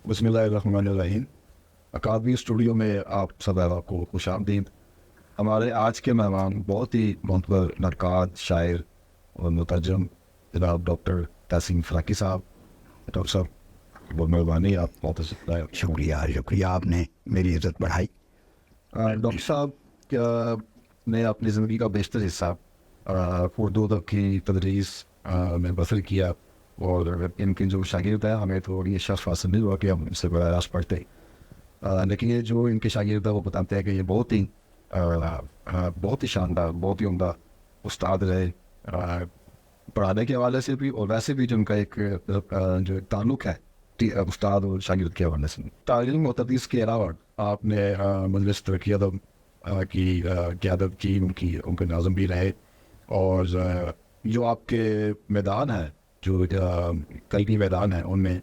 بسم اللہ الرحمن الرحیم. اکادمی اسٹوڈیو میں آپ سب احباب کو خوش آمدید. ہمارے آج کے مہمان بہت ہی معتبر نقاد، شاعر اور مترجم جناب ڈاکٹر تحسین فراقی صاحب. ڈاکٹر صاحب بہت مہربانی، آپ بہت شکریہ آپ نے میری عزت بڑھائی. ڈاکٹر صاحب نے اپنی زندگی کا بیشتر حصہ اردو ادب کی تدریس میں بسر کیا، اور ان کے جو شاگرد ہیں ہمیں تو یہ شرف حاصل نہیں ہوا کہ ہم ان سے براہ راست پڑھتے، لیکن یہ جو ان کے شاگرد ہیں وہ بتاتے ہیں کہ یہ بہت ہی شاندار، بہت ہی عمدہ استاد رہے، پڑھانے کے حوالے سے بھی اور ویسے بھی جو ان کا ایک جو تعلق ہے استاد اور شاگرد کے حوالے سے. تعلیم و تدریس کے علاوہ آپ نے مجلس ترقی ادب کی قیادت کی، ان کے ناظم بھی رہے، اور جو آپ کے میدان ہیں، جو قلبی میدان ہیں، ان میں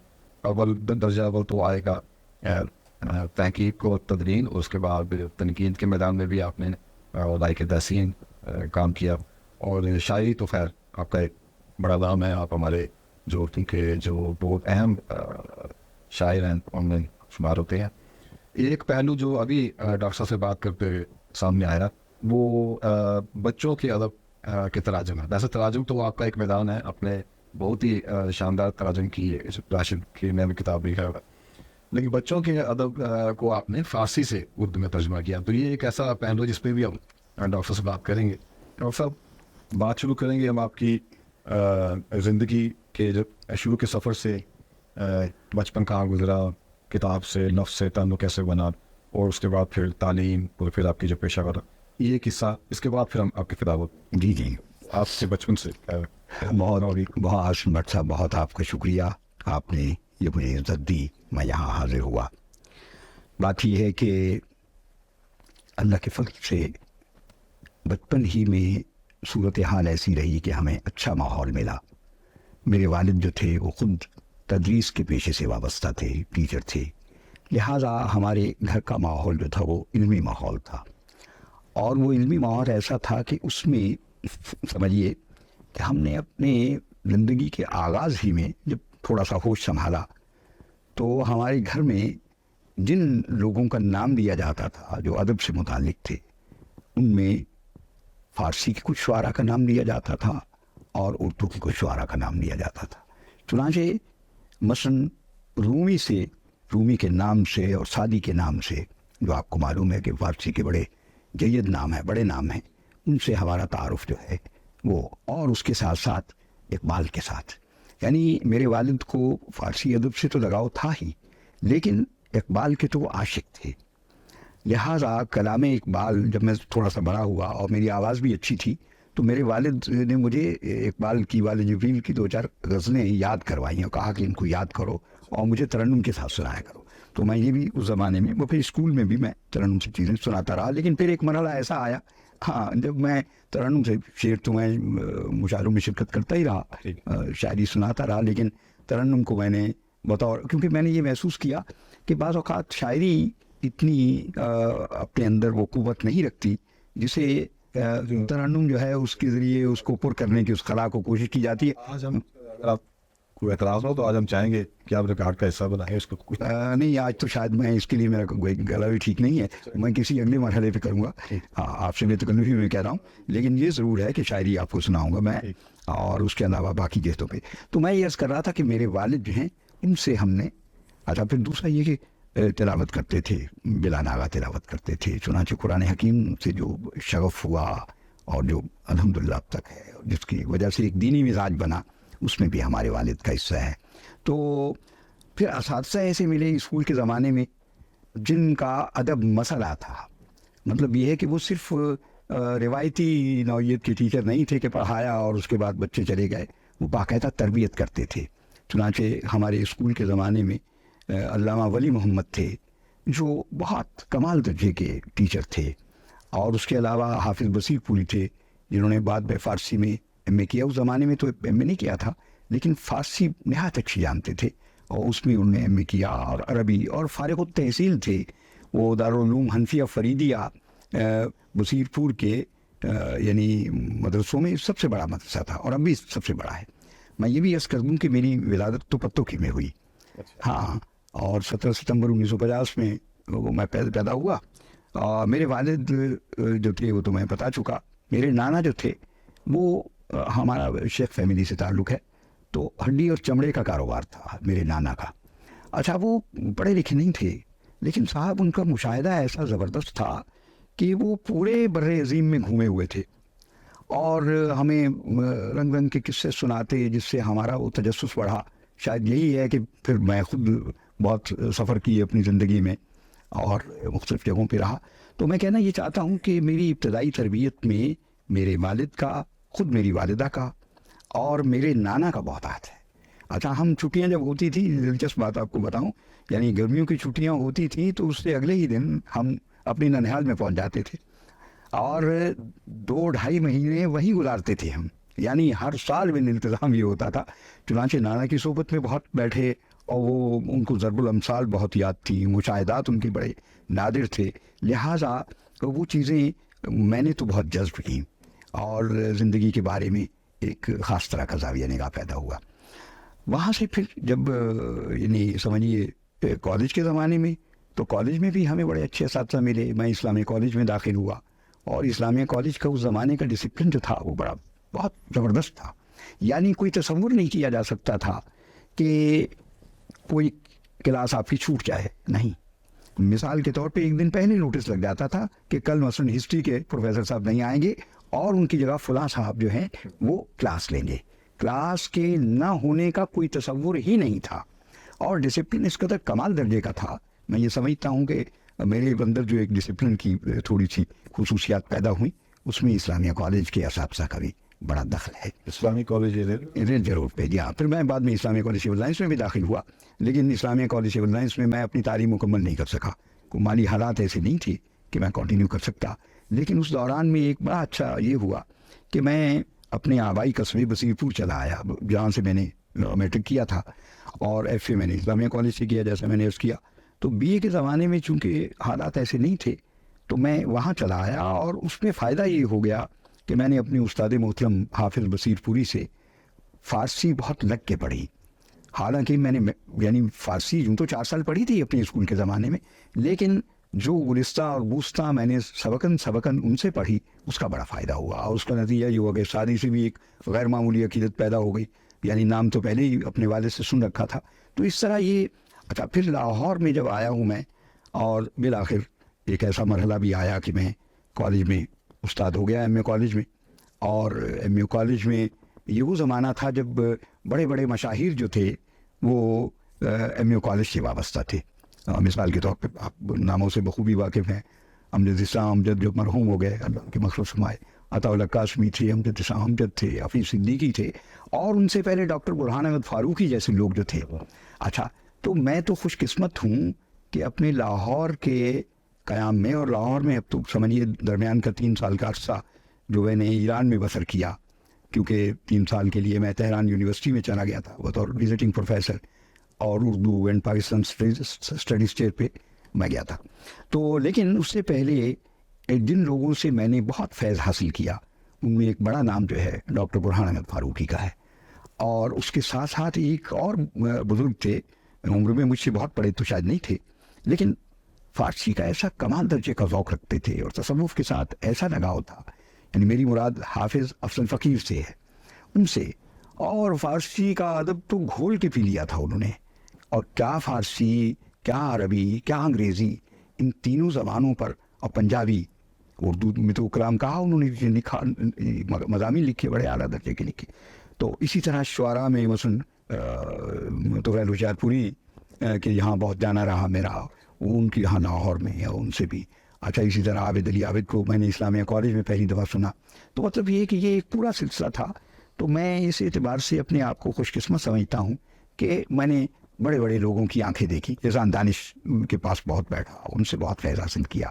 درجہ اول تو آئے گا تحقیق و تدوین، اور اس کے بعد تنقید کے میدان میں بھی آپ نے لائق تحسین کام کیا، اور شاعری تو خیر آپ کا ایک بڑا نام ہے. آپ ہمارے جو بہت اہم شاعر ہیں ان میں شمار ہوتے ہیں. ایک پہلو جو ابھی ڈاکٹر صاحب سے بات کرتے ہوئے سامنے آیا وہ بچوں کے ادب کے تراجم ہے. ویسے تراجم تو آپ کا ایک میدان ہے، اپنے بہت ہی شاندار تراجم کی راشد کی میں بھی کتاب لکھا ہوا، لیکن بچوں کے ادب کو آپ نے فارسی سے اردو میں ترجمہ کیا. تو یہ ایک ایسا پہلو ہے جس پہ بھی ہم ڈاکٹر سے بات کریں گے. ڈاکٹر صاحب بات شروع کریں گے ہم آپ کی زندگی کے جب شروع کے سفر سے، بچپن کہاں گزرا، کتاب سے نفس سے تعلق کیسے بنا، اور اس کے بعد پھر تعلیم، اور پھر آپ کی جو پیشہ ورانہ یہ قصہ، اس کے بعد پھر ہم آپ کی کتاب جی آپ سے بچپن سے. بہت بٹ صاحب، بہت آپ کا شکریہ، آپ نے یہ مجھے عزت دی، میں یہاں حاضر ہوا. بات یہ ہے کہ اللہ کے فضل سے بچپن ہی میں صورتحال ایسی رہی کہ ہمیں اچھا ماحول ملا. میرے والد جو تھے وہ خود تدریس کے پیشے سے وابستہ تھے، ٹیچر تھے، لہٰذا ہمارے گھر کا ماحول جو تھا وہ علمی ماحول تھا، اور وہ علمی ماحول ایسا تھا کہ اس میں سمجھیے کہ ہم نے اپنے زندگی کے آغاز ہی میں جب تھوڑا سا ہوش سنبھالا تو ہمارے گھر میں جن لوگوں کا نام لیا جاتا تھا جو ادب سے متعلق تھے، ان میں فارسی کے کچھ شعراء کا نام لیا جاتا تھا اور اردو کے کچھ شعراء کا نام لیا جاتا تھا. چنانچہ مثلاً رومی کے نام سے اور سعدی کے نام سے، جو آپ کو معلوم ہے کہ فارسی کے بڑے جید نام ہیں، بڑے نام ہیں، ان سے ہمارا تعارف جو ہے وہ، اور اس کے ساتھ ساتھ اقبال کے ساتھ. یعنی میرے والد کو فارسی ادب سے تو لگاؤ تھا ہی، لیکن اقبال کے تو وہ عاشق تھے. لہٰذا کلام اقبال جب میں تھوڑا سا بڑا ہوا اور میری آواز بھی اچھی تھی تو میرے والد نے مجھے اقبال کی، والد جبریل کی 2-4 غزلیں یاد کروائیں اور کہا کہ ان کو یاد کرو اور مجھے ترنم کے ساتھ سنایا کرو. تو میں یہ بھی اس زمانے میں، وہ پھر اسکول میں بھی میں ترنم سے چیزیں سناتا رہا. لیکن پھر ایک مرحلہ ایسا آیا، جب میں ترنم سے شعر تو میں مشاعروں میں شرکت کرتا ہی رہا، شاعری سناتا رہا، لیکن ترنم کو میں نے بطور، کیونکہ میں نے یہ محسوس کیا کہ بعض اوقات شاعری اتنی اپنے اندر وہ قوت نہیں رکھتی جسے ترنم جو ہے اس کے ذریعے اس کو پر کرنے کی، اس خلا کو کوشش کی جاتی ہے. آج ہم، اگر آپ کوئی اعتراض ہو تو آج ہم چاہیں گے کہ آپ ریکارڈ کا حصہ بنائیں اس کو. نہیں، آج تو شاید میں اس کے لیے، میرا گلا بھی ٹھیک نہیں ہے، میں کسی اگلے مرحلے پہ کروں گا. آپ سے بے تکلفی میں کہہ رہا ہوں، لیکن یہ ضرور ہے کہ شاعری آپ کو سناؤں گا میں، اور اس کے علاوہ باقی جہتوں پہ. تو میں یہ عرض کر رہا تھا کہ میرے والد جو ہیں ان سے ہم نے، اچھا پھر دوسرا یہ کہ تلاوت کرتے تھے، بلا ناغہ تلاوت کرتے تھے. چنانچہ قرآن حکیم سے جو شغف ہوا اور جو الحمدللہ اب تک ہے، جس کی وجہ سے ایک دینی مزاج بنا، اس میں بھی ہمارے والد کا حصہ ہے. تو پھر اساتذہ ایسے ملے اسکول کے زمانے میں جن کا ادب مسئلہ تھا. مطلب یہ ہے کہ وہ صرف روایتی نوعیت کے ٹیچر نہیں تھے کہ پڑھایا اور اس کے بعد بچے چلے گئے، وہ باقاعدہ تربیت کرتے تھے. چنانچہ ہمارے اسکول کے زمانے میں علامہ ولی محمد تھے جو بہت کمال درجے کے ٹیچر تھے، اور اس کے علاوہ حافظ بصیر پوری تھے جنہوں نے بعد میں فارسی میں ایم اے کیا. اس زمانے میں تو ایم اے نہیں کیا تھا، لیکن فارسی نہایت اچھی جانتے تھے، اور اس میں انہوں نے ایم اے کیا، اور عربی، اور فارغ التحصیل تھے. وہ دارالعلوم حنفیہ فریدیہ بصیر پور کے یعنی مدرسوں میں سب سے بڑا مدرسہ تھا، اور اب بھی سب سے بڑا ہے. میں یہ بھی عرض کر دوں کہ میری ولادت تو پتوں کی میں ہوئی. ہاں، اور 17 ستمبر 1950 میں وہ میں پیدا ہوا. میرے والد جو تھے وہ تو میں بتا چکا. میرے نانا جو تھے وہ ہمارا شیخ فیملی سے تعلق ہے, تو ہڈی اور چمڑے کا کاروبار تھا میرے نانا کا. اچھا, وہ پڑھے لکھے نہیں تھے, لیکن صاحب ان کا مشاہدہ ایسا زبردست تھا کہ وہ پورے بر عظیم میں گھومے ہوئے تھے اور ہمیں رنگ رنگ کے قصے سناتے, جس سے ہمارا وہ تجسس بڑھا. شاید یہی ہے کہ پھر میں خود بہت سفر کی اپنی زندگی میں اور مختلف جگہوں پہ رہا. تو میں کہنا یہ چاہتا ہوں کہ میری ابتدائی تربیت میں میرے والد کا, خود میری والدہ کا اور میرے نانا کا بہت ہاتھ ہے. اچھا, ہم چھٹیاں جب ہوتی تھی, دلچسپ بات آپ کو بتاؤں, یعنی گرمیوں کی چھٹیاں ہوتی تھیں تو اس سے اگلے ہی دن ہم اپنی ننیال میں پہنچ جاتے تھے اور 2-2.5 مہینے وہیں گزارتے تھے ہم. یعنی ہر سال میں انتظام یہ ہوتا تھا. چنانچہ نانا کی صحبت میں بہت بیٹھے اور وہ ان کو ضرب الامثال بہت یاد تھی, مشاہدات ان کے بڑے نادر تھے, لہٰذا وہ چیزیں میں نے تو بہت جذب کی اور زندگی کے بارے میں ایک خاص طرح کا زاویہ نگاہ پیدا ہوا. وہاں سے پھر جب یعنی سمجھیے کالج کے زمانے میں, تو کالج میں بھی ہمیں بڑے اچھے اساتذہ ملے. میں اسلامیہ کالج میں داخل ہوا اور اسلامیہ کالج کا اس زمانے کا ڈسپلن جو تھا وہ بہت زبردست تھا. یعنی کوئی تصور نہیں کیا جا سکتا تھا کہ کوئی کلاس آپ کی چھوٹ جائے. نہیں, مثال کے طور پہ ایک دن پہلے نوٹس لگ جاتا تھا کہ کل مثلاً ہسٹری کے پروفیسر صاحب نہیں آئیں گے اور ان کی جگہ فلاں صاحب جو ہیں وہ کلاس لیں گے. کلاس کے نہ ہونے کا کوئی تصور ہی نہیں تھا اور ڈسپلن اس قدر کمال درجے کا تھا. میں یہ سمجھتا ہوں کہ میرے اندر جو ایک ڈسپلن کی تھوڑی سی خصوصیات پیدا ہوئیں, اس میں اسلامیہ کالج کے اساتذہ کا بھی بڑا دخل ہے. اسلامی کالج ضرور پہ جی ہاں. پھر میں بعد میں اسلامیہ کالج سول لائنس میں بھی داخل ہوا, لیکن اسلامیہ کالج سول لائنس میں اپنی تعلیم مکمل نہیں کر سکا. مالی حالات ایسے نہیں تھے کہ میں کنٹینیو کر سکتا. لیکن اس دوران میں ایک بڑا اچھا یہ ہوا کہ میں اپنے آبائی قصبے بصیر پور چلا آیا, جہاں سے میں نے میٹرک کیا تھا, اور ایف اے میں نے اسلامیہ کالج سے کیا جیسا میں نے عرض کیا. تو بی اے کے زمانے میں چونکہ حالات ایسے نہیں تھے تو میں وہاں چلا آیا, اور اس میں فائدہ یہ ہو گیا کہ میں نے اپنے استاد محترم حافظ بصیر پوری سے فارسی بہت لگ کے پڑھی. حالانکہ میں نے یعنی فارسی یوں تو 4 سال پڑھی تھی اپنے اسکول کے زمانے میں, لیکن جو گلستہ اور بوستہ میں نے سبقن ان سے پڑھی, اس کا بڑا فائدہ ہوا. اور اس کا نتیجہ یہ ہوا کہ شادی سے بھی ایک غیر معمولی عقیدت پیدا ہو گئی. یعنی نام تو پہلے ہی اپنے والد سے سن رکھا تھا. تو اس طرح یہ اچھا. پھر لاہور میں جب آیا ہوں میں, اور بالآخر ایک ایسا مرحلہ بھی آیا کہ میں کالج میں استاد ہو گیا, ایم اے کالج میں. اور ایم اے کالج میں یہ وہ زمانہ تھا جب بڑے بڑے مشاہیر جو تھے وہ ایم اے کالج سے وابستہ تھے. مثال کے طور پہ آپ ناموں سے بخوبی واقف ہیں. امجد اسلام امجد جو مرحوم ہو گئے, اللہ کے مغفرت فرمائے, عطا اللہ قاسمی تھے, امجد اسلام امجد تھے, حفیظ صدیقی تھے, اور ان سے پہلے ڈاکٹر برہان احمد فاروقی جیسے لوگ جو تھے. اچھا, تو میں تو خوش قسمت ہوں کہ اپنے لاہور کے قیام میں, اور لاہور میں اب تو سمجھیے درمیان کا 3 سال کا عرصہ جو میں نے ایران میں بسر کیا, کیونکہ 3 سال کے لیے میں تہران یونیورسٹی میں چلا گیا تھا بطور وزٹنگ پروفیسر, اور Urdu and Pakistan studies chair پہ میں گیا تھا. تو لیکن اس سے پہلے جن لوگوں سے میں نے بہت فیض حاصل کیا, ان میں ایک بڑا نام جو ہے ڈاکٹر برہان احمد فاروقی کا ہے. اور اس کے ساتھ ساتھ ایک اور بزرگ تھے, عمر میں مجھ سے بہت بڑے تو شاید نہیں تھے, لیکن فارسی کا ایسا کمال درجے کا ذوق رکھتے تھے اور تصوف کے ساتھ ایسا لگاؤ تھا. یعنی میری مراد حافظ افضل فقیر سے ہے, ان سے. اور فارسی کا ادب تو گھول کے پی لیا تھا انہوں نے. اور کیا فارسی, کیا عربی, کیا انگریزی, ان تینوں زبانوں پر, اور پنجابی, اردو میں تو کلام کہا انہوں نے, لکھا مضامین لکھے بڑے اعلیٰ درجے کے لکھے. تو اسی طرح شعراء میں مثلاً تو غیر ہوشیار پوری کہ یہاں بہت جانا رہا میرا, ان کی یہاں لاہور میں ہے, ان سے بھی. اچھا, اسی طرح عابد علی عابد کو میں نے اسلامیہ کالج میں پہلی دفعہ سنا. تو مطلب یہ کہ یہ ایک پورا سلسلہ تھا. تو میں اس اعتبار سے اپنے آپ کو خوش قسمت سمجھتا ہوں کہ میں نے بڑے بڑے لوگوں کی آنکھیں دیکھی. اذان دانش کے پاس بہت بیٹھا, ان سے بہت فیض حاصل کیا.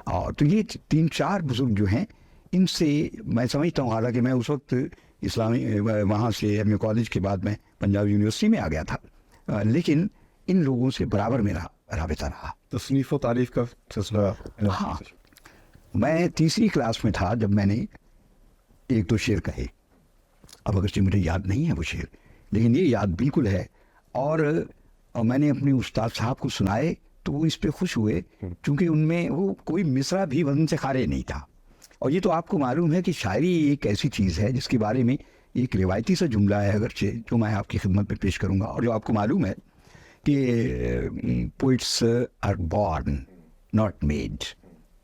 اور تو یہ 3-4 بزرگ جو ہیں, ان سے میں سمجھتا ہوں, حالانکہ میں اس وقت اسلامی وہاں سے ایم اے کالج کے بعد میں پنجاب یونیورسٹی میں آ گیا تھا, لیکن ان لوگوں سے برابر میرا رابطہ رہا. تصنیف و تعریف کا سلسلہ. ہاں, میں 3ری کلاس میں تھا جب میں نے 1-2 شعر کہے. اب اگرچہ مجھے یاد نہیں ہے وہ شعر, لیکن یہ یاد بالکل ہے. اور اور میں نے اپنے استاد صاحب کو سنائے تو وہ اس پہ خوش ہوئے، چونکہ ان میں وہ کوئی مصرع بھی وزن سے خارج نہیں تھا. اور یہ تو آپ کو معلوم ہے کہ شاعری ایک ایسی چیز ہے جس کے بارے میں ایک روایتی سا جملہ ہے اگرچہ، جو میں آپ کی خدمت میں پیش کروں گا، اور جو آپ کو معلوم ہے کہ poets are born not made.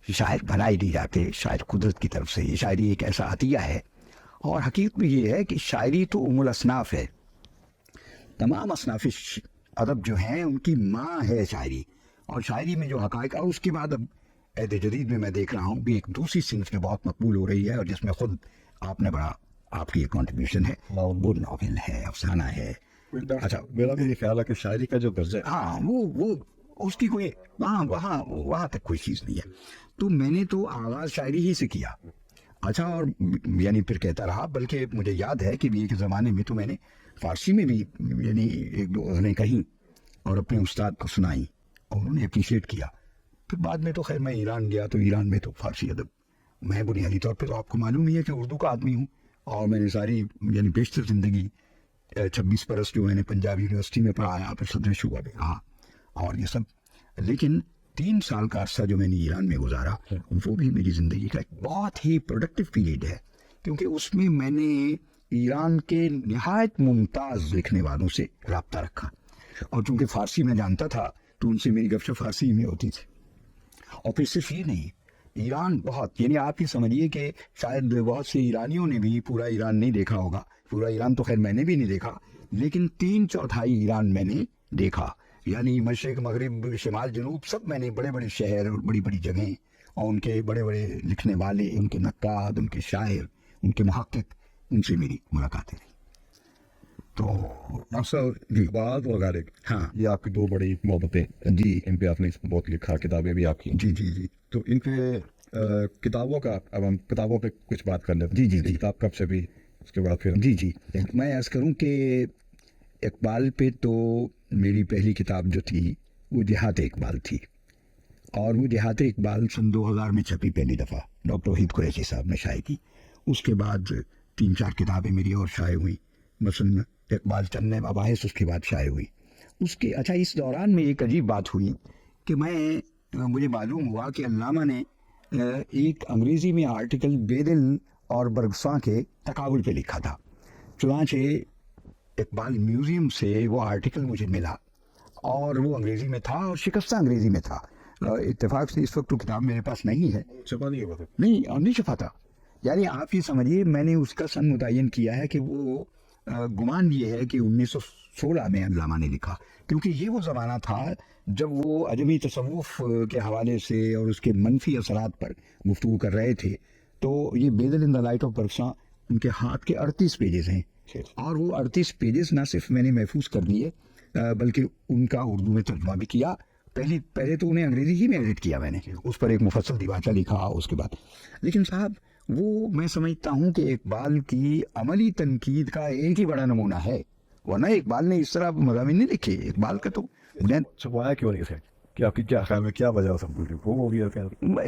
شاعر بنائے نہیں جاتے، شاعر قدرت کی طرف سے. یہ شاعری ایک ایسا عطیہ ہے، اور حقیقت میں یہ ہے کہ شاعری تو ام الاصناف ہے. تمام اصناف ادب جو ہیں ان کی ماں ہے شاعری. اور شاعری میں جو حقائق، اور اس کے بعد اب عہد جدید میں دیکھ رہا ہوں بھی ایک دوسری صنف جو بہت مقبول ہو رہی ہے، اور جس میں خود آپ نے بڑا، آپ کی ایک کنٹریبیوشن ہے، وہ ناول ہے، افسانہ ہے. اچھا، میرا بھی یہ خیال ہے کہ شاعری کا جو درجہ ہے، ہاں وہ اس کی کوئی وہاں تک کوئی چیز نہیں ہے. تو میں نے تو آغاز شاعری ہی سے کیا. اچھا، اور یعنی پھر کہتا رہا، بلکہ مجھے یاد ہے کہ ایک زمانے میں تو میں نے فارسی میں بھی یعنی ایک دو غزلیں کہیں اور اپنے استاد کو سنائی، اور انہوں نے اپریشیٹ کیا. پھر بعد میں تو خیر میں ایران گیا، تو ایران میں تو فارسی ادب، میں بنیادی طور پہ تو آپ کو معلوم ہی ہے کہ اردو کا آدمی ہوں، اور میں نے ساری یعنی بیشتر زندگی 26 برس جو میں نے پنجاب یونیورسٹی میں پڑھایا، پھر صدر شعبہ میں رہا اور یہ سب. لیکن 3 سال کا عرصہ جو میں نے ایران میں گزارا، وہ بھی میری زندگی کا ایک بہت ہی پروڈکٹیو پیریڈ ہے، کیونکہ اس میں میں نے ایران کے نہایت ممتاز لکھنے والوں سے رابطہ رکھا. اور چونکہ فارسی میں جانتا تھا تو ان سے میری گفتگو فارسی میں ہوتی تھی. اور پھر صرف یہ نہیں، ایران بہت، یعنی آپ یہ سمجھیے کہ شاید بہت سے ایرانیوں نے بھی پورا ایران نہیں دیکھا ہوگا. پورا ایران تو خیر میں نے بھی نہیں دیکھا، لیکن 3/4 ایران میں نے دیکھا. یعنی مشرق، مغرب، شمال، جنوب، سب میں نے بڑے بڑے شہر اور بڑی بڑی جگہیں، اور ان کے بڑے بڑے لکھنے والے، ان کے نقاد، ان کے شاعر، ان کے محقق، ان سے میری ملاقاتیں رہی. تو اکثر اقبال اور غالب، ہاں یہ آپ کی 2 بڑی محبتیں جی ان پہ آپ نے بہت لکھا، کتابیں بھی آپ کی. جی تو ان پہ کتابوں کا، اب ہم کتابوں پہ کچھ بات کر لیتے ہیں. جی. کتاب کب سے بھی، اس کے بعد پھر جی میں عرض کروں کہ اقبال پہ تو میری پہلی کتاب جو تھی وہ دیہات اقبال تھی، اور وہ دیہات اقبال سن 2000 میں چھپی پہلی دفعہ، ڈاکٹر وحید قریشی صاحب نے شائع کی. اس کے بعد 3-4 کتابیں میری اور شائع ہوئی، مثلا اقبال چند مباحث اس کے بعد شائع ہوئی. اچھا، اس دوران میں ایک عجیب بات ہوئی کہ مجھے معلوم ہوا کہ علامہ نے ایک انگریزی میں آرٹیکل بیدل اور برگساں کے تقابل پہ لکھا تھا. چنانچہ اقبال میوزیم سے وہ آرٹیکل مجھے ملا، اور وہ انگریزی میں تھا اور شکستہ انگریزی میں تھا. اتفاق سے اس وقت وہ کتاب میرے پاس نہیں ہے، چھپا نہیں ہوا تھا. نہیں چھپا تھا. یعنی آپ یہ سمجھیے میں نے اس کا سن متعین کیا ہے کہ وہ گمان یہ ہے کہ 1916 میں علامہ نے لکھا، کیونکہ یہ وہ زمانہ تھا جب وہ عجمی تصوف کے حوالے سے اور اس کے منفی اثرات پر گفتگو کر رہے تھے. تو یہ بیدل ان دا لائٹ آف برگساں ان کے ہاتھ کے 38 پیجز ہیں، اور وہ 38 پیجز نہ صرف میں نے محفوظ کر دیے بلکہ ان کا اردو میں ترجمہ بھی کیا. پہلے تو انہیں انگریزی ہی میں ایڈٹ کیا میں نے، اس پر ایک مفصل دیباچہ لکھا اس کے بعد. لیکن صاحب وہ میں سمجھتا ہوں کہ اقبال کی عملی تنقید کا ایک ہی بڑا نمونہ ہے، ورنہ اقبال نے اس طرح مضامین نہیں لکھے. اقبال کا تو چھپوایا کیوں نہیں تھے؟ کہ آپ کی کیا خیال میں کیا وجہ سب کچھ وہ ہو گیا؟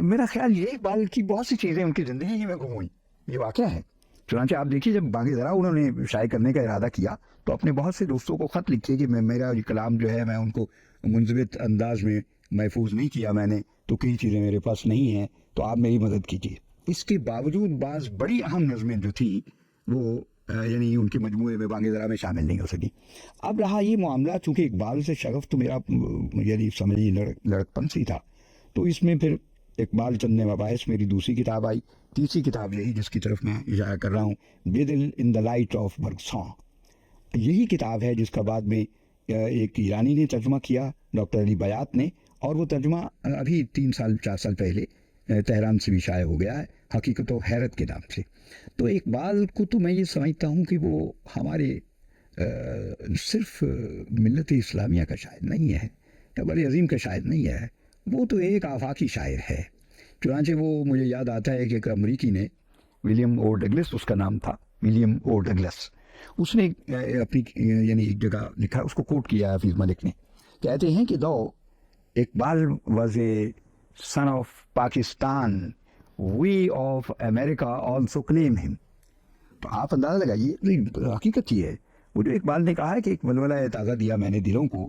میرا خیال یہ اقبال کی بہت سی چیزیں ان کی زندگی میں گم ہوئی، یہ واقعہ ہے. چنانچہ آپ دیکھیے جب بانگ درا انہوں نے شائع کرنے کا ارادہ کیا تو اپنے بہت سے دوستوں کو خط لکھے کہ میرا یہ کلام جو ہے میں ان کو منضبط انداز میں محفوظ نہیں کیا میں نے، تو کئی چیزیں میرے پاس نہیں ہیں، تو آپ میری مدد کیجیے. اس کے باوجود بعض بڑی اہم نظمیں جو تھیں وہ یعنی ان کے مجموعے میں بانگ درا میں شامل نہیں ہو سکی. اب رہا یہ معاملہ، چونکہ اقبال سے شغف تو میرا یعنی سمجھیے لڑکپن سے ہی تھا، تو اس میں پھر اقبال چند مباحث میری دوسری کتاب آئی. تیسری کتاب یہی جس کی طرف میں اشارہ کر رہا ہوں، بیدل ان دا لائٹ آف برگساں. یہی کتاب ہے جس کا بعد میں ایک ایرانی نے ترجمہ کیا، ڈاکٹر علی بیات نے، اور وہ ترجمہ ابھی 3-4 سال پہلے تہران سے بھی شائع ہو گیا ہے، حقیقت و حیرت کے نام سے. تو اقبال کو تو میں یہ سمجھتا ہوں کہ وہ ہمارے صرف ملت اسلامیہ کا شاعر نہیں ہے یا بڑے عظیم کا شاعر نہیں ہے، وہ تو ایک آفاقی شاعر ہے. چنانچہ وہ مجھے یاد آتا ہے کہ ایک امریکی نے، ولیم او ڈگلس اس کا نام تھا، ولیم او ڈگلس، اس نے اپنی یعنی ایک جگہ لکھا، اس کو کوٹ کیا حفیظ ملک نے. کہتے ہیں کہ دو Iqbal was a son of Pakistan, we of America also claim him. تو آپ اندازہ لگائیے، حقیقت یہ ہے وہ جو اقبال نے کہا ہے کہ ایک ولولہ تازہ دیا میں نے دلوں کو،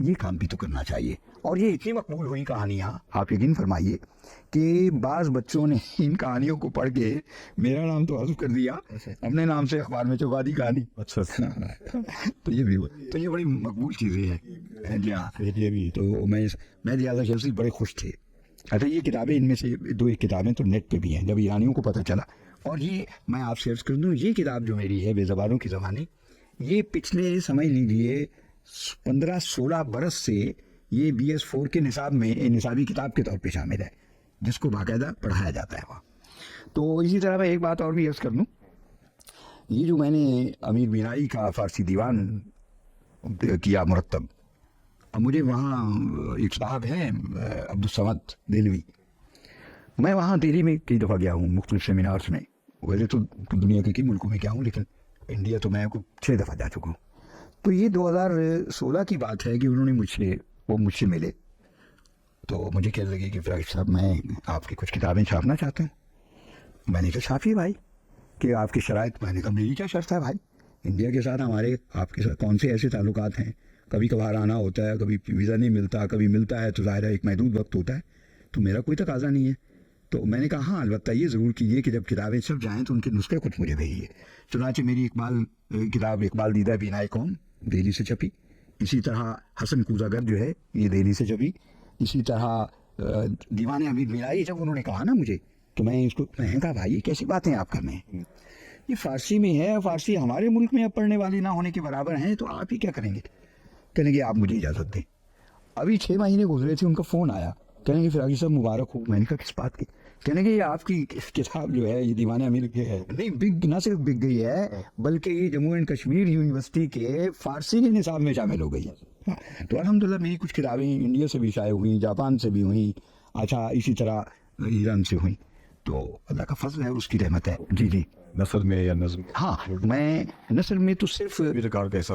یہ کام بھی تو کرنا چاہیے. اور یہ اتنی مقبول ہوئی کہانیاں, آپ یقین فرمائیے کہ بعض بچوں نے ان کہانیوں کو پڑھ کے میرا نام تو حذف کر دیا, اپنے نام سے اخبار میں چھپا دی کہانی. اچھا تو یہ بھی ہوا, تو یہ بڑی مقبول چیزیں ہیں. جی ہاں, یہ بھی تو میں لہٰذا شیخ سے بڑے خوش تھے. اچھا, یہ کتابیں ان میں سے 2 کتابیں تو نیٹ پہ بھی ہیں, جب ایرانیوں کو پتہ چلا. اور یہ میں آپ سے عرض کر دوں, یہ کتاب جو میری ہے بے زبانوں کی زبانی, یہ پچھلے سمجھ لیجیے 15-16 برس سے یہ BS4 کے نصاب میں نصابی کتاب کے طور پہ شامل ہے, جس کو باقاعدہ پڑھایا جاتا ہے وہاں. تو اسی طرح میں ایک بات اور بھی عرض کر لوں, یہ جو میں نے امیر بینائی کا فارسی دیوان کیا مرتب, اب مجھے وہاں ایک صاحب ہیں عبدالصمد دہلوی, میں وہاں دہلی میں کئی دفعہ گیا ہوں مختلف سیمینارز میں. ویسے تو دنیا کے کئی ملکوں میں گیا ہوں, لیکن انڈیا تو میں 6 دفعہ جا چکا ہوں. تو یہ 2016 کی بات ہے کہ انہوں نے مجھ سے ملے, تو مجھے کہنے لگے کہ فراغ صاحب میں آپ کی کچھ کتابیں چھاپنا چاہتا ہوں. میں نے کہا چھاپیے بھائی, کہ آپ کی شرائط. میں نے کہا میری کیا شرط ہے بھائی, انڈیا کے ساتھ ہمارے آپ کے ساتھ کون سے ایسے تعلقات ہیں, کبھی کبھار آنا ہوتا ہے, کبھی ویزا نہیں ملتا, کبھی ملتا ہے تو ظاہر ہے ایک محدود وقت ہوتا ہے, تو میرا کوئی تقاضا نہیں ہے. تو میں نے کہا ہاں البتہ یہ ضرور کیجیے کہ جب کتابیں چھپ جائیں تو ان کے نسخے کچھ مجھے بھیجیے. چنانچہ میری کتاب اقبال دیدہ بینائے قوم دہلی سے چھپی. اسی طرح حسن کوزہ گر جو ہے یہ دہلی سے چھپی. اسی طرح دیوان امیر بینائی, جب انہوں نے کہا نا مجھے, تو میں اس کو میں کہا بھائی یہ کیسی باتیں آپ کر رہے ہیں, یہ فارسی میں ہے, فارسی ہمارے ملک میں اب پڑھنے والی نہ ہونے کے برابر ہیں, تو آپ ہی کیا کریں گے. کہنے گے آپ مجھے اجازت دیں. ابھی 6 مہینے گزرے تھے, ان کا فون آیا, کہنے گے فراغی صاحب مبارک ہو. میں نے کہا کس بات کی. کہنے گے یہ آپ کی کتاب جو ہے یہ دیوان امیر کی ہے, نہیں نہ صرف بک گئی ہے بلکہ یہ جموں اینڈ کشمیر یونیورسٹی کے فارسی کے نصاب میں شامل ہو گئی ہے. تو الحمدللہ میری کچھ کتابیں انڈیا سے بھی شائع ہوئیں, جاپان سے بھی ہوئیں, اچھا اسی طرح ایران سے ہوئیں. تو اللہ کا فضل ہے, اس کی رحمت ہے. جی جی, نثر میں یا نظم ہاں میں نثر میں تو صرف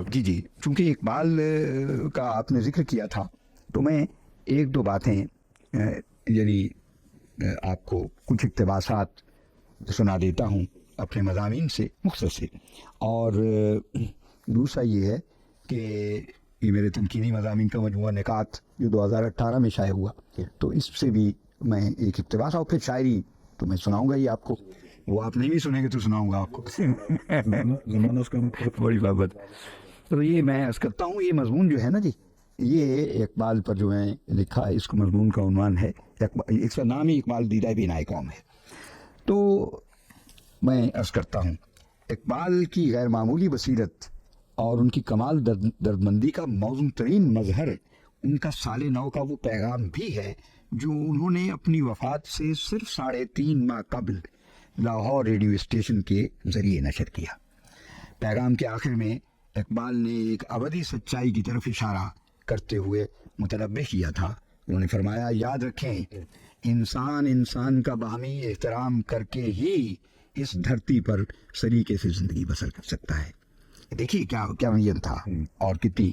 جی چونکہ اقبال کا آپ نے ذکر کیا تھا, تو میں 1-2 باتیں یعنی آپ کو کچھ اقتباسات سنا دیتا ہوں اپنے مضامین سے مختصر سے. اور دوسرا یہ ہے کہ یہ میرے تنقیدی مضامین کا مجموعہ نکات جو 2018 میں شائع ہوا, تو اس سے بھی میں ایک اقتباس, اور پھر شاعری تو میں سناؤں گا ہی آپ کو, وہ آپ نہیں بھی سنیں گے تو سناؤں گا آپ کو. بڑی بابت. تو یہ میں عرض کرتا ہوں, یہ مضمون جو ہے نا جی, یہ اقبال پر جو میں لکھا ہے, اس کو مضمون کا عنوان ہے, اس کا نام ہی اقبال دیدہ بینائے قوم ہے. تو میں عرض کرتا ہوں, اقبال کی غیر معمولی بصیرت اور ان کی کمال دردمندی کا موزوں ترین مظہر ان کا سال نو کا وہ پیغام بھی ہے جو انہوں نے اپنی وفات سے صرف 3.5 ماہ قبل لاہور ریڈیو اسٹیشن کے ذریعے نشر کیا. پیغام کے آخر میں اقبال نے ایک ابدی سچائی کی طرف اشارہ کرتے ہوئے متنبہ کیا تھا. انہوں نے فرمایا, یاد رکھیں انسان کا باہمی احترام کر کے ہی اس دھرتی پر سلیقے سے زندگی بسر کر سکتا ہے. دیکھیے کیا معین تھا, اور کتنی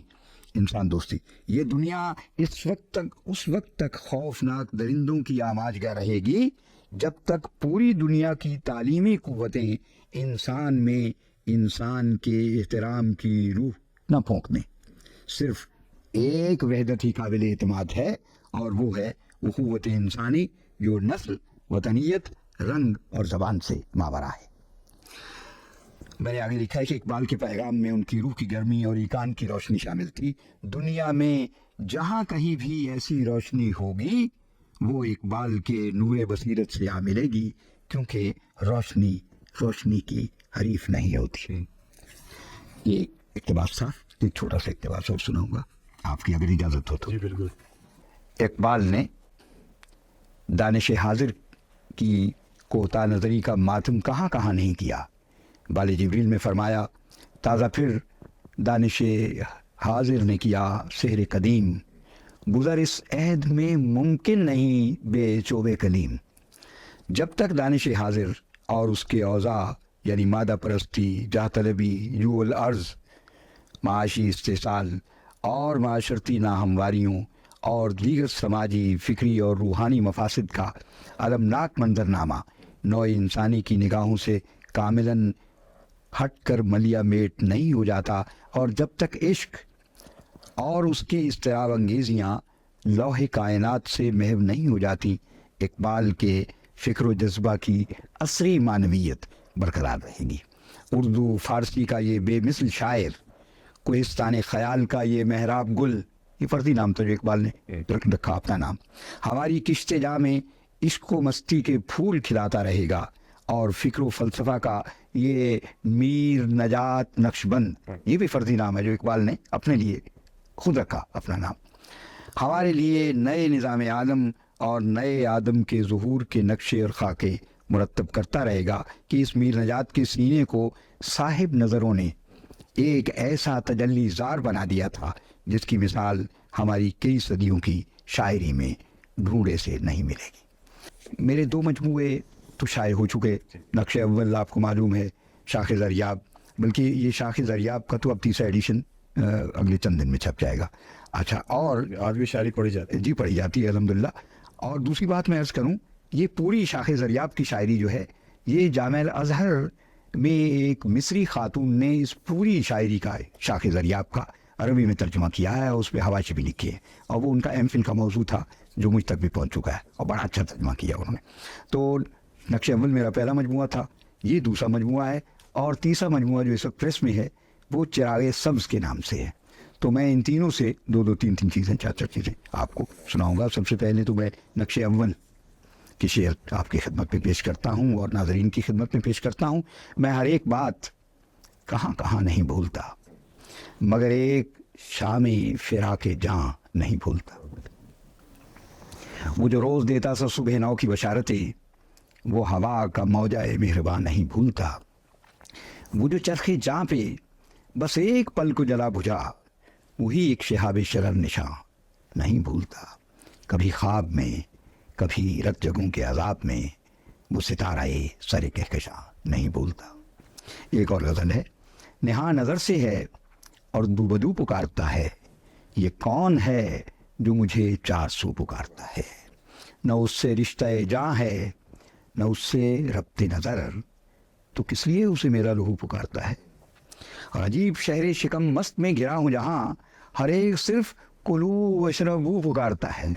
انسان دوستی. یہ دنیا اس وقت تک خوفناک درندوں کی آماجگاہ رہے گی جب تک پوری دنیا کی تعلیمی قوتیں انسان میں انسان کے احترام کی روح نہ پھونک دیں. صرف ایک وحدت ہی قابل اعتماد ہے, اور وہ ہے اخوت انسانی جو نسل, وطنیت, رنگ اور زبان سے ماورا ہے. میں نے آگے لکھا ہے کہ اقبال کے پیغام میں ان کی روح کی گرمی اور ایقان کی روشنی شامل تھی. دنیا میں جہاں کہیں بھی ایسی روشنی ہوگی وہ اقبال کے نور بصیرت سے آ ملے گی, کیونکہ روشنی کی حریف نہیں ہوتی. یہ اقتباس تھا, ایک چھوٹا سا اقتباس اور سناؤں گا آپ کی اگر اجازت ہو تو. جی بالکل. اقبال نے دانش حاضر کی کوتا نظری کا ماتم کہاں نہیں کیا. بال جبریل میں فرمایا, تازہ پھر دانش حاضر نے کیا سحر قدیم, گزر اس عہد میں ممکن نہیں بے چوبے کلیم. جب تک دانش حاضر اور اس کے اوضاع یعنی مادہ پرستی, جاہ طلبی, جو الارض, معاشی استحصال اور معاشرتی ناہمواریوں اور دیگر سماجی, فکری اور روحانی مفاسد کا المناک منظرنامہ نوع انسانی کی نگاہوں سے کاملاً ہٹ کر ملیا میٹ نہیں ہو جاتا, اور جب تک عشق اور اس کی اضطراب انگیزیاں لوح کائنات سے محو نہیں ہو جاتی، اقبال کے فکر و جذبہ کی عصری معنویت برقرار رہے گی۔ اردو فارسی کا یہ بے مثل شاعر، کوہستان خیال کا یہ محراب گل، یہ فرضی نام تھا جو اقبال نے رکھا اپنا نام، ہماری کشت جاں میں عشق و مستی کے پھول کھلاتا رہے گا۔ اور فکر و فلسفہ کا یہ میر نجات نقشبند، یہ بھی فرضی نام ہے جو اقبال نے اپنے لیے خود رکھا اپنا نام، ہمارے لیے نئے نظام عالم اور نئے آدم کے ظہور کے نقشے اور خاکے مرتب کرتا رہے گا کہ اس میر نجات کے سینے کو صاحب نظروں نے ایک ایسا تجلی زار بنا دیا تھا جس کی مثال ہماری کئی صدیوں کی شاعری میں ڈھونڈے سے نہیں ملے گی۔ میرے 2 مجموعے تو شائع ہو چکے، نقش اول آپ کو معلوم ہے، شاخ زریاب، بلکہ یہ شاخ زریاب کا تو اب 3را ایڈیشن اگلے چند دن میں چھپ جائے گا۔ اچھا، اور آج بھی شاعری پڑھی جاتی ہے؟ جی پڑھی جاتی ہے الحمدللہ۔ اور دوسری بات میں عرض کروں، یہ پوری شاخ زریاب کی شاعری جو ہے، یہ جامع الازہر میں ایک مصری خاتون نے اس پوری شاعری کا، شاخ زریاب کا عربی میں ترجمہ کیا ہے، اور اس پہ حواشی بھی لکھی ہے، اور وہ ان کا ایم فل کا موضوع تھا جو مجھ تک بھی پہنچ چکا ہے، اور بڑا اچھا ترجمہ کیا انہوں نے۔ تو نقش اول میرا پہلا مجموعہ تھا، یہ دوسرا مجموعہ ہے، اور تیسرا مجموعہ جو اس وقت پریس میں ہے وہ چراغ سبز کے نام سے ہے۔ تو میں ان تینوں سے 2 3 چیزیں، 4 چیزیں آپ کو سناؤں گا۔ سب سے پہلے تو میں نقش اول کی شعر آپ کی خدمت میں پیش کرتا ہوں اور ناظرین کی خدمت میں پیش کرتا ہوں۔ میں ہر ایک بات کہاں کہاں نہیں بھولتا، مگر ایک شام فراق جاں نہیں بھولتا۔ وہ جو روز دیتا سا صبح نو کی بشارتیں، وہ ہوا کا موجہ مہربان نہیں بھولتا۔ وہ جو چرخ جاں پہ بس ایک پل کو جلا بجھا، وہی ایک شہاب شرر نشاں نہیں بھولتا۔ کبھی خواب میں، کبھی رت جگوں کے عذاب میں، وہ ستارہ سر کہکشاں نہیں بھولتا۔ ایک اور غزل ہے، نہاں نظر سے ہے اور دو بدو پکارتا ہے، یہ کون ہے جو مجھے 400 پکارتا ہے؟ نہ اس سے رشتہ جاں ہے، نہ اس سے ربط نظر، تو کس لیے اسے میرا لہو پکارتا ہے؟ اور عجیب شہر شکم مست میں گرا ہوں جہاں، ہر ایک صرف کلو وشربو پکارتا ہے۔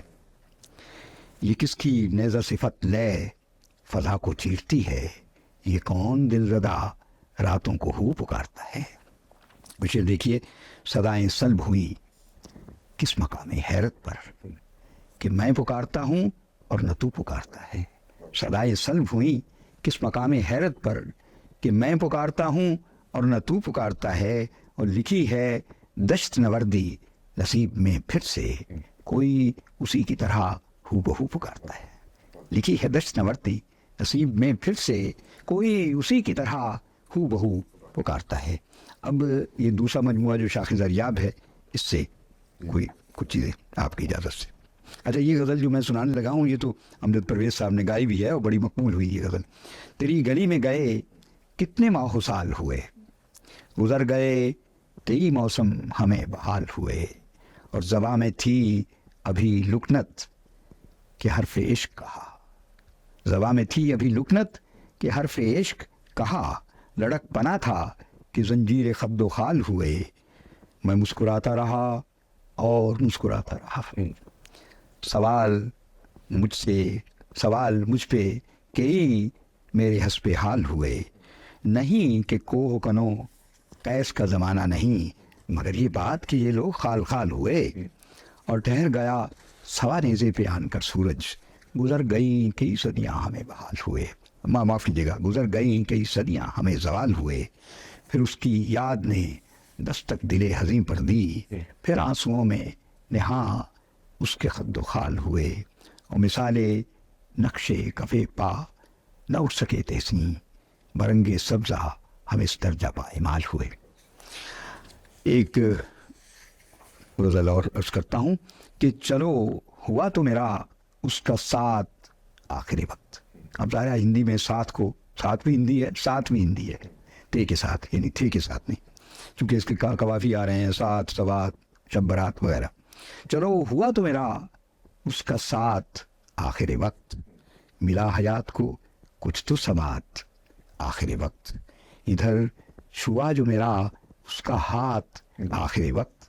یہ کس کی نیزہ صفت لے فضا کو چیرتی ہے، یہ کون دل زدہ راتوں کو ہو پکارتا ہے؟ بشیر دیکھیے، صدائیں سلب ہوئی کس مقام حیرت پر کہ میں پکارتا ہوں اور نہ تو پکارتا ہے۔ صدائیں سلب ہوئی کس مقام حیرت پر کہ میں پکارتا ہوں اور نہ تو پکارتا ہے۔ اور لکھی ہے دشت نوردی نصیب میں پھر سے، کوئی اسی کی طرح ہو بہو پکارتا ہے۔ لکھی ہے دشت نوردی نصیب میں پھر سے، کوئی اسی کی طرح ہو بہو پکارتا ہے۔ اب یہ دوسرا مجموعہ جو شاخ زریاب ہے، اس سے کوئی کچھ چیزیں آپ کی اجازت سے۔ اچھا، یہ غزل جو میں سنانے لگا ہوں، یہ تو امجد پرویز صاحب نے گائی بھی ہے اور بڑی مقبول ہوئی یہ غزل۔ تیری گلی میں گئے کتنے ماہ و سال ہوئے، گزر گئے کئی موسم ہمیں بحال ہوئے، اور زباں میں تھی ابھی لکنت کہ حرف عشق کہا، زباں میں تھی ابھی لکنت کہ حرف عشق کہا، لڑک پنا تھا کہ زنجیر خد و خال ہوئے، میں مسکراتا رہا اور مسکراتا رہا۔ سوال مجھ پہ کئی میرے حسب حال ہوئے، نہیں کہ کوہ کنو قیس کا زمانہ نہیں، مگر یہ بات کہ یہ لوگ خال خال ہوئے۔ اور ٹھہر گیا سوا نیزے پہ آن کر سورج، گزر گئیں کئی صدیاں ہمیں بحال ہوئے، معاف کیجیے گا، گزر گئیں کئی صدیاں ہمیں زوال ہوئے۔ پھر اس کی یاد نے دستک دل حزیں پر دی، پھر آنسوؤں میں نہاں اس کے خد و خال ہوئے، اور مثالے نقشے کفے پا نہ اٹھ سکے تیسیں، برنگے سبزہ ہم اس درجہ پائمال ہوئے۔ ایک غزل اور عرض کرتا ہوں کہ چلو ہوا تو میرا اس کا ساتھ آخری وقت۔ اب ظاہر ہے ہندی میں ساتھ کو، ساتھ بھی ہندی ہے، ساتھ بھی ہندی ہے، تے کے ساتھ، یعنی تھے کے ساتھ نہیں، چونکہ اس کے قوافی آ رہے ہیں، ساتھ، سوات، شب برات وغیرہ۔ چلو ہوا تو میرا اس کا ساتھ آخر وقت، ملا حیات کو کچھ تو سماعت آخر وقت، ادھر چھوا جو میرا اس کا ہاتھ آخر وقت،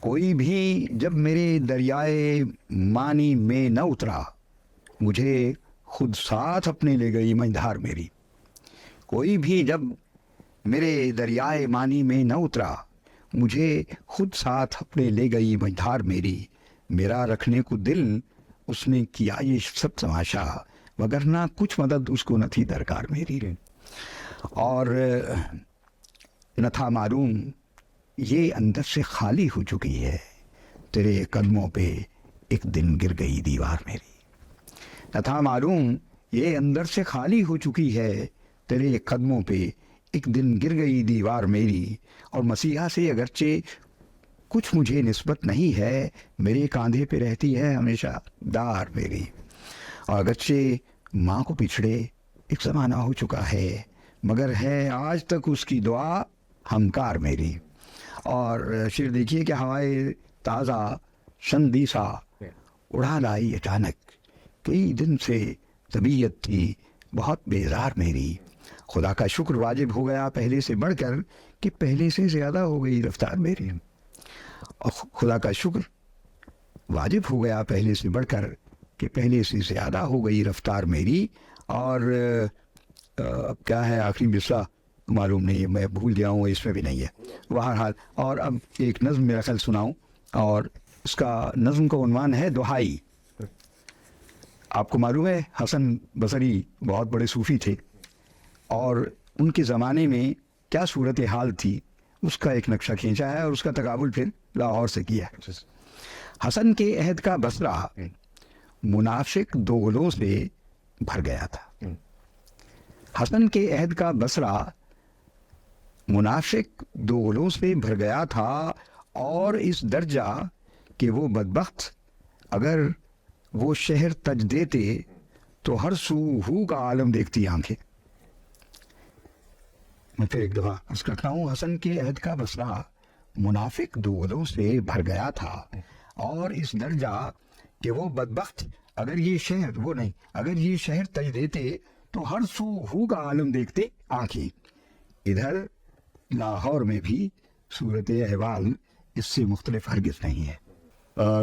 کوئی بھی جب میرے دریائے معنی میں نہ اترا مجھے خود ساتھ اپنے لے گئی مجھدار میری. کوئی بھی جب میرے دریائے معنی میں نہ اترا مجھے خود ساتھ اپنے لے گئی مجھدار میری. میرا رکھنے کو دل اس نے کیا یہ سب تماشا وگرنہ کچھ مدد اس کو نہ تھی درکار میری. اور نہ تھا معلوم یہ اندر سے خالی ہو چکی ہے تیرے قدموں پہ ایک دن گر گئی دیوار میری. نہ تھا معلوم یہ اندر سے خالی ہو چکی ہے تیرے قدموں پہ ایک دن گر گئی دیوار میری. اور مسیحا سے اگرچہ کچھ مجھے نسبت نہیں ہے میرے کاندھے پہ رہتی ہے ہمیشہ دار میری. اور اگرچہ ماں کو پچھڑے ایک زمانہ ہو چکا ہے مگر ہے آج تک اس کی دعا ہمکار میری. اور شعر دیکھیے کہ ہوائے تازہ شندیسا اڑا لائی اچانک کئی دن سے طبیعت تھی بہت بیزار میری. خدا کا شکر واجب ہو گیا پہلے سے بڑھ کر کہ پہلے سے زیادہ ہو گئی رفتار میری. اور خدا کا شکر واجب ہو گیا پہلے سے بڑھ کر کہ پہلے سے زیادہ ہو گئی رفتار میری. اور اب کیا ہے آخری مصرع معلوم نہیں ہے میں بھول گیا ہوں اس میں بھی نہیں ہے بہرحال. اور اب ایک نظم میرا خیال سناؤں اور اس کا نظم کا عنوان ہے دہائی. آپ کو معلوم ہے حسن بصری بہت بڑے صوفی تھے اور ان کے زمانے میں کیا صورت حال تھی اس کا ایک نقشہ کھینچا ہے اور اس کا تقابل پھر لاہور سے کیا ہے. حسن کے عہد کا بصرہ منافق دوغلوں سے بھر گیا تھا. حسن کے عہد کا بصرہ منافق دوغلوں سے بھر گیا تھا اور اس درجہ کہ وہ بدبخت اگر وہ شہر تج دیتے تو ہر سو ہو کا عالم دیکھتی آنکھیں. میں پھر ایک دفعہ عرض کرتا ہوں حسن کے عہد کا بصرہ منافق دوغلوں سے بھر گیا تھا اور اس درجہ کہ وہ بدبخت اگر یہ شہر وہ نہیں اگر یہ شہر تج دیتے تو ہر سو ہو کا عالم دیکھتے آنکھیں. ادھر لاہور میں بھی صورت احوال اس سے مختلف ہرگز نہیں ہے.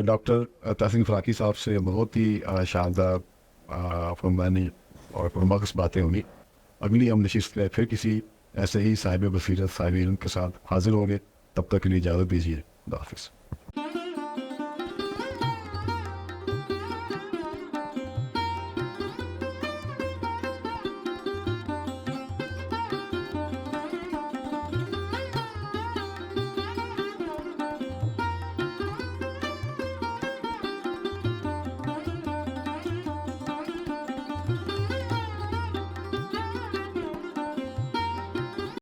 ڈاکٹر تحسین فراقی صاحب سے بہت ہی شاندار فرمانی اور پرمغز باتیں ہوئی. اگلی ہم نشست پھر کسی ایسے ہی صاحب بصیرت صاحب علم کے ساتھ حاضر ہوں گے. تب تک کے لیے اجازت دیجیے. خدا حافظ.